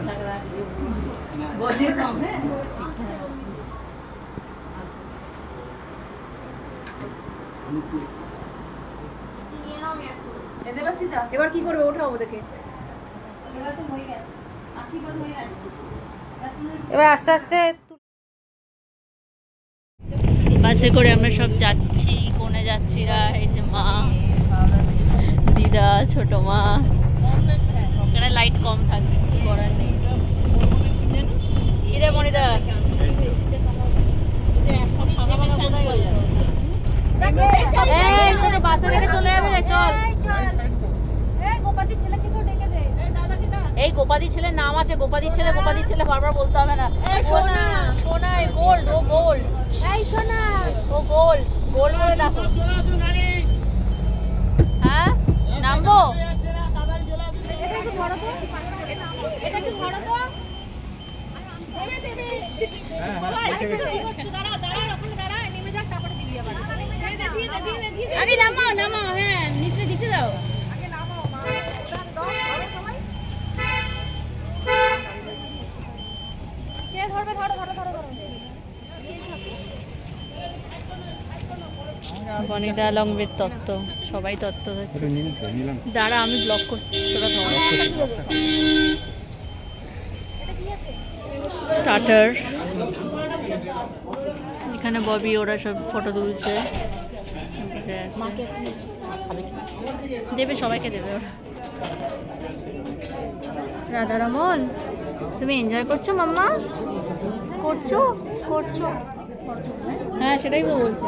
लग रहा है बोलिए कम है এবার কি করবে ওঠাও ওদেরকে এবার আস্তে আস্তে বাসে করে আমরা সব যাচ্ছি কোনে যাচ্ছিরা এই যে মা দিদা ছোট মা এখানে লাইট কম থাকবে কিছু করার নেই কিরে মনিদা এই তোকে বাসে রেখে চলে যাবে রে চল এই গোপাদি ছেলের নাম আছে গোপাদি ছেলে বারবার বলতে হবে না এই সোনা সোনা এই গোল্ড ও গোল্ড এই সোনা ও গোল্ড গোল্ড বলে দেখো হ্যাঁ নামবো এটা একটু ধরো তো এটা একটু ধরো তো দেবে দেবে দাঁড়া দাঁড়া ওখানে দাঁড়া নেমে যাক তারপরে দিবি আবার আরে নামাও নামাও হ্যাঁ নিচে দিতে দাও আগে নামাও মা ধরো সবাই কে ধরবে ধরো ধরো ধরো ধরো বনিদা along with তত্ত্ব সবাই তত্ত্ব হচ্ছে দাঁড়া আমি ব্লক করছি তোরা ধর স্টার্টার এখানে ববি ওরা সব ফটো তুলছে দেবে সবাইকে দেবে ওরা রাধারমন তুমি এনজয় করছো মাম্মা করছো করছো হ্যাঁ সেটাই তো বলছি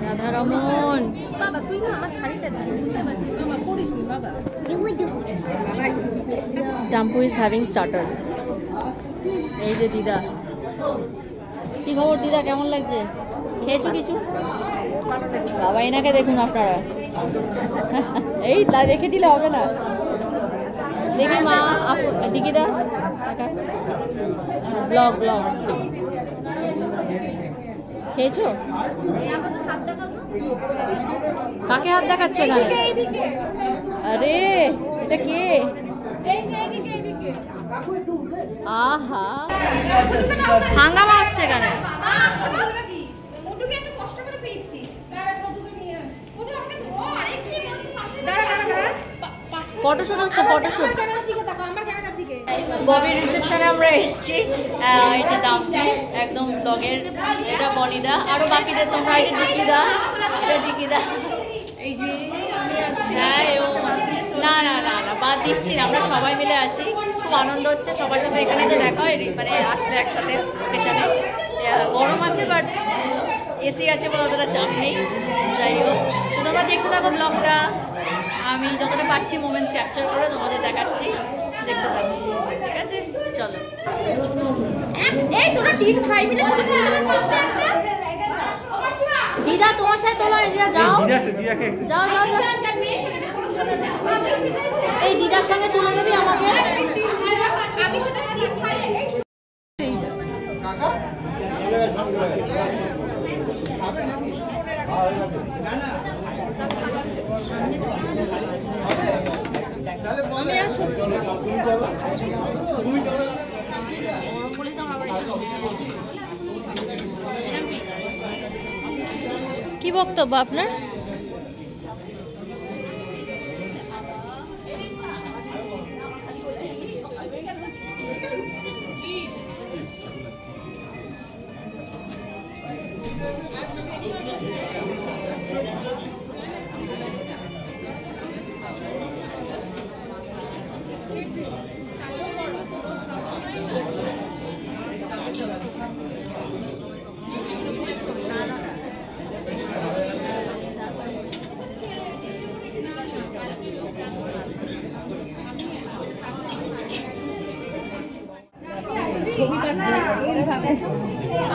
রাধারমন বাবা তুই না আমার শাড়িটা দে বুঝতে পারছিস বাবা করিস নি বাবা টাম্পু ইজ হ্যাভিং স্টার্টার্স এই যে দিদা কি খবর দিদা কেমন লাগছে খেয়েছো কিছু বাবা এনাকে দেখুন আপনারা এই তা রেখে দিলে হবে না দেখি মা দিকিদা ব্লগ ব্লগ খেয়েছো কাকে হাত দেখাচ্ছ এখানে আরে এটা কে আহা হাঙ্গামা হচ্ছে এখানে ফটোশুট হচ্ছে ফটোশুট ববির রিসেপশনে আমরা এসেছি এটা দাম একদম ব্লগের এটা বনিদা আরো বাকিদের তোমরা এটা ডিকিদা এই যে আমি আছি হ্যাঁ না না না না বাদ দিচ্ছি না আমরা সবাই মিলে আছি খুব আনন্দ হচ্ছে সবার সাথে এখানে যে দেখা হয় মানে আসলে একসাথে স্টেশনে গরম আছে বাট এসি আছে বলে অতটা চাপ নেই যাই হোক তো তোমরা দেখতে থাকো ব্লগটা আমি যতটা পারছি মোমেন্টস ক্যাপচার করে তোমাদের দেখাচ্ছি দেখতে থাকো ঠিক আছে চলো এই তোরা তিন ভাই মিলে ফটো তুলতে পারছিস না একটা দিদা তোমার সাথে তোলা দিদা যাও যাও যাও এই দিদার সঙ্গে তুলে দেবি আমাকে আমি সেটা কি বক্তব্য আপনার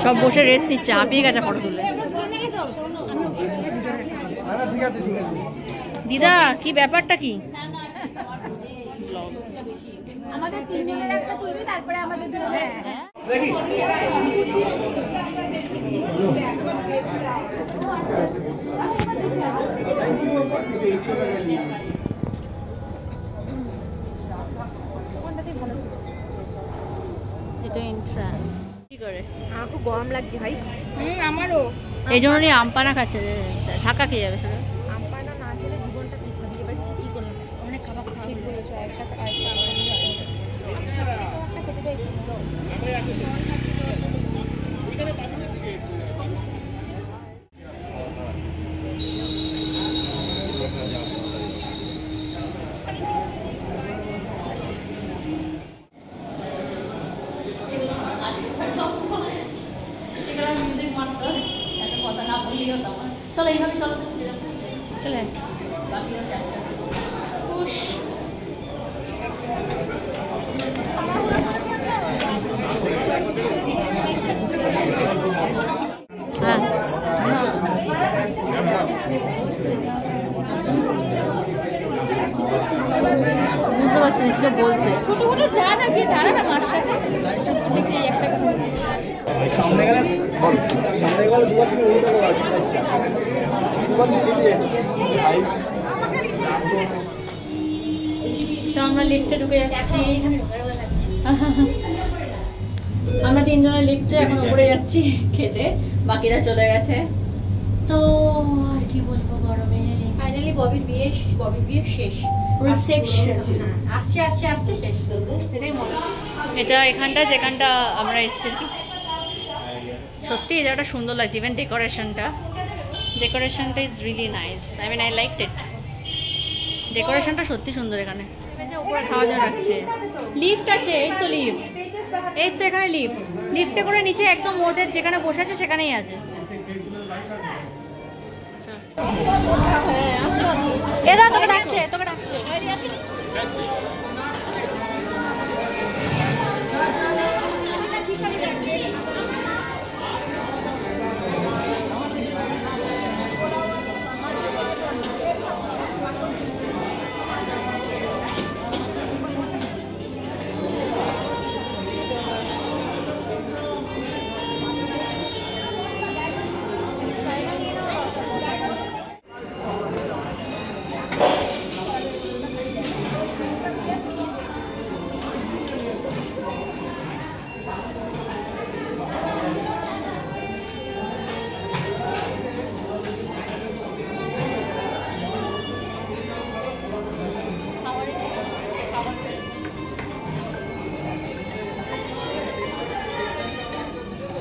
সব বসে রেস্ট নিচ্ছে হাঁপিয়ে গেছে ফটো তুলে দিদা কি ব্যাপারটা কি আমাদের তিনজনের একটা তুলবি তারপরে আমাদের দুজনের দেখি সেন্স কি করে? আমার খুব গরম লাগছে ভাই। আমারও। এই জন্য আম পানা খাচ্ছে, ঢাকা খেয়ে যাবে শুধু। আম পানা না খেলে জীবনটা কি হবে? এবার কি করলাম, অনেক খাবার খাওয়া ঠিক করেছো। একটা খেতে চাইছি। চলো এইভাবে চলো, চলে হ্যাঁ বুঝতে পারছি না কিছু বলছে। ছোট ছোট যা না গিয়ে দাঁড়া না মার সাথে দেখি একটা কথা সামনে গেলে বল, সামনে গেলে দুবার তুমি উল্টো করো, দুবার দিয়ে আমরা লিফটে ঢুকে যাচ্ছি। আমরা তিনজনের লিফটে এখন উপরে যাচ্ছি খেতে, বাকিরা চলে গেছে। তো আর কি বলবো, গরমে ফাইনালি ববির বিয়ে শেষ। রিসেপশন আসছে আসছে আসছে শেষ, সেটাই মনে। এটা এখানটা যেখানটা আমরা এসেছি কি সত্যি এই জায়গাটা সুন্দর লাগছে। ইভেন ডেকোরেশনটা is really nice. I mean I liked it. ডেকোরেশনটা সত্যি সুন্দর। এখানে উপরে খাওয়া যাওয়া যাচ্ছে, লিফট আছে। এই তো লিফট, এই তো এখানে লিফটে করে নিচে একদম ওদের যেখানে বসে আছে সেখানেই আছে। এরা তোকে ডাকছে, তোকে ডাকছে।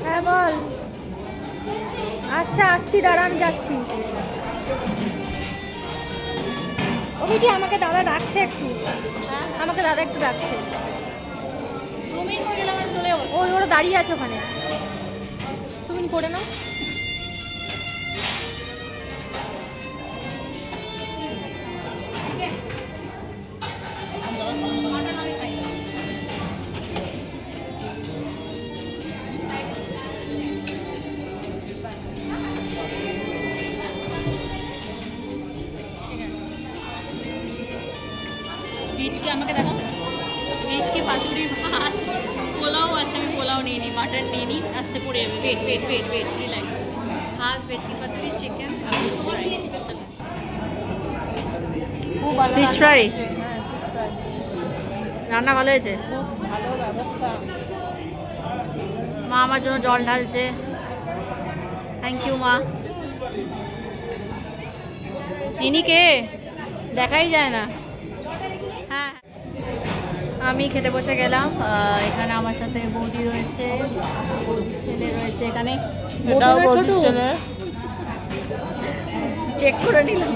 হ্যাঁ বল। আচ্ছা আসছি, দাঁড়া আমি যাচ্ছি। ওকে কি আমাকে দাদা ডাকছে একটু, আমাকে দাদা একটু ডাকছে। ওই ওরা দাঁড়িয়ে আছে ওখানে, তুমি করে নাও। মিটকে আমাকে দেখো, মিটকে পাতুরি ভাত, পোলাও আছে। আমি পোলাও নিয়ে নিই, মাটন নিয়ে নিই, আস্তে পড়ে যাবে। Wait relax. ভাত, ভেটকি পাতুরি, চিকেন আর ফিশ ফ্রাই। ফিশ ফ্রাই রান্না ভালো হয়েছে। মা আমার জন্য জল ঢালছে, থ্যাংক ইউ মা। ইনি কে দেখাই যায় না। হ্যাঁ আমি খেতে বসে গেলাম। এখানে আমার সাথে বৌদি রয়েছে, বৌদির ছেলে রয়েছে এখানে। চেক করে নিলাম।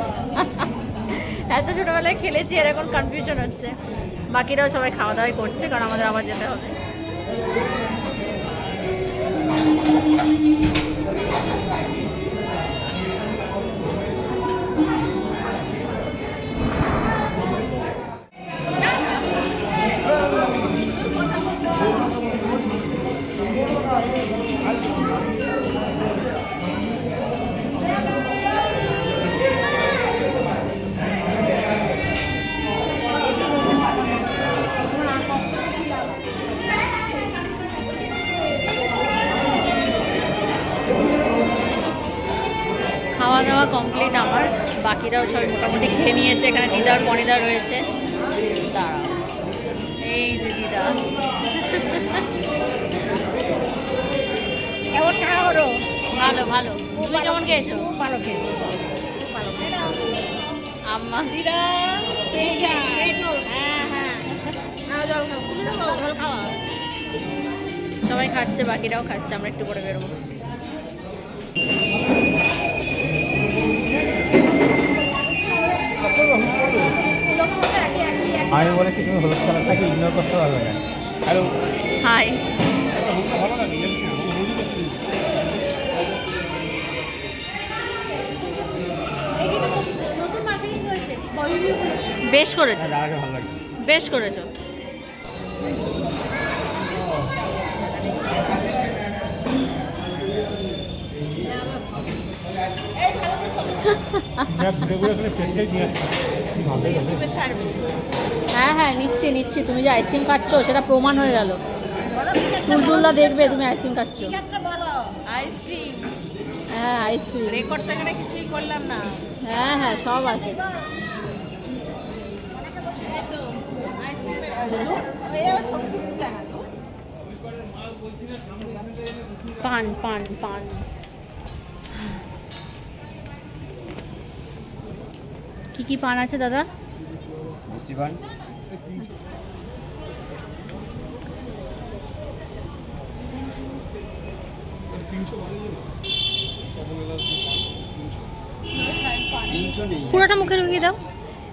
এত ছোটবেলায় খেলেছি আর এখন কনফিউশন হচ্ছে। বাকিরাও সবাই খাওয়া দাওয়াই করছে, কারণ আমাদের আবার যেতে হবে। খাওয়া দাওয়া কমপ্লিট আমার, বাকিরাও সবাই মোটামুটি খেয়ে নিয়েছে। এখানে দিদার পনিদা রয়েছে, দাঁড়াও এই যে দিদা। কেমন খাওয়া হলো? ভালো ভালো। তুমি কেমন খেয়েছো? ভালো খেয়েছো। আম্মা দিদা হ্যাঁ হ্যাঁ জল খাও, জল খাওয়া। সবাই খাচ্ছে, বাকিরাও খাচ্ছে, আমরা একটু পরে বেরোবো। আমি বলেছি তুমি হলুদ কালারটাকে ইগনোর করতে পারবে না। Hello hi. নতুন মার্কেটিং হয়েছে, বেশ করেছো, ভালো লাগে। বেশ করেছো। হ্যাঁ হ্যাঁ নিচ্ছি নিচ্ছি। তুমি যে আইসক্রিম খাচ্ছ সেটা প্রমাণ হয়ে গেল। টুলটুলদা দেখবে তুমি আইসক্রিম খাচ্ছ। আইসক্রিম হ্যাঁ আইসক্রিম। রেকর্ড টাকাটা কিছুই করলাম না। হ্যাঁ হ্যাঁ সব আছে। পান পান পান। কি কি পান আছে দাদা? মিষ্টি পান, পুরোটা মুখে ঢুকিয়ে দাও।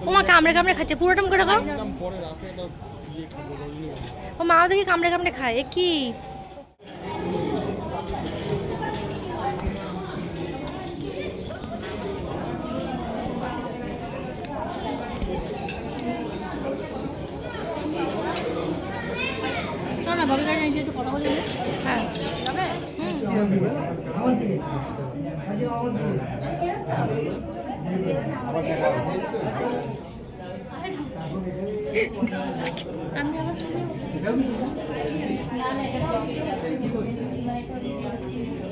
ও মা কামড়ে কামড়ে খাচ্ছে, পুরোটা মুখে ঢোকাও। ও মাও দেখি কামড়ে কামড়ে খায়, এ কি? চল না বাবু গাড়ি নিয়ে একটু কথা বলি। হ্যাঁ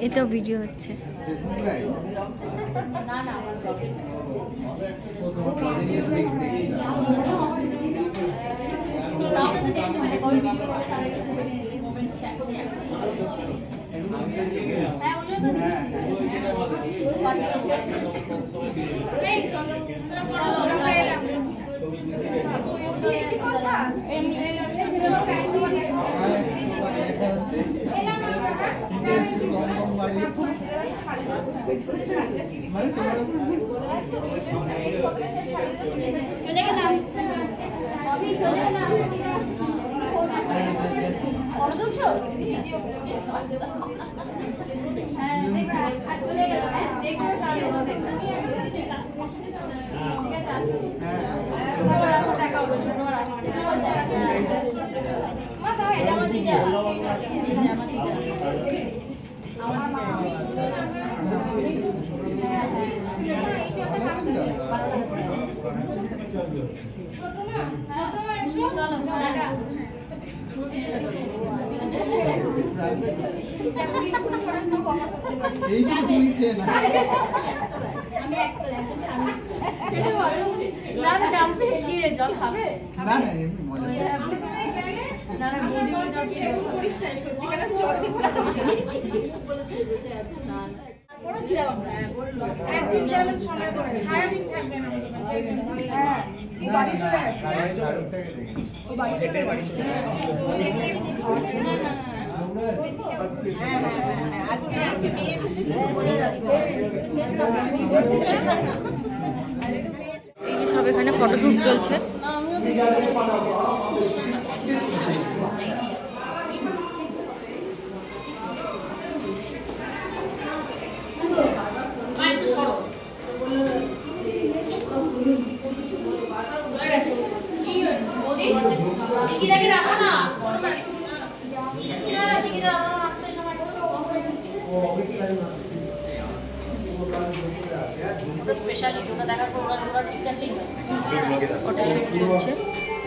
এটাও ভিডিও হচ্ছে। সব এখানে ফটোশুট চলছে।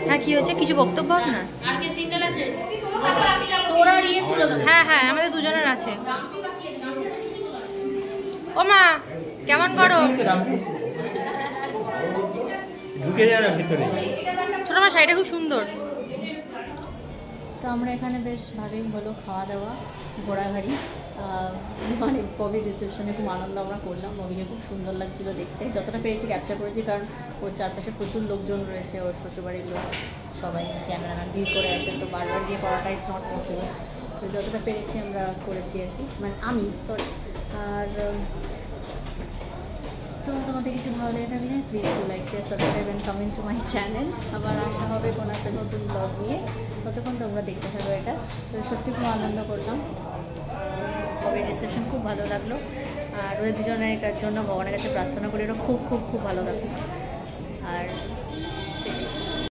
হ্যাঁ কি হয়েছে, কিছু বক্তব্য আপনার? হ্যাঁ হ্যাঁ আমাদের দুজনের আছে। ও মা কেমন গরম? ঢুকে যায় না ভিতরে। ছোট মা শাড়িটা খুব সুন্দর। তো আমরা এখানে বেশ ভালোই হলো খাওয়া দাওয়া, ঘোরাঘুরি। মানে ববির রিসেপশনে খুব আনন্দ আমরা করলাম। ববিকে খুব সুন্দর লাগছিলো দেখতে, যতটা পেরেছি ক্যাপচার করেছি, কারণ ওর চারপাশে প্রচুর লোকজন রয়েছে, ওর শ্বশুরবাড়ির লোক সবাই ক্যামেরাম্যান ভিড় করে আছে, তো বারবার দিয়ে করাটা ইটস নট পসিবল। তো যতটা পেরেছি আমরা করেছি আর কি, মানে আমি সরি। আর তো তোমাদের কিছু ভালো লেগে থাকলে please to like share subscribe and comment to my channel. আবার আসা হবে কোনো একটা নতুন ব্লগ নিয়ে, ততক্ষণ তোমরা দেখতে থাকো এটা। তো সত্যি খুব আনন্দ করলাম, সবের রিসেপশন খুব ভালো লাগলো। আর ওদের দুজনের জন্য ভগবানের কাছে প্রার্থনা করি ওরা খুব খুব খুব ভালো লাগলো। আর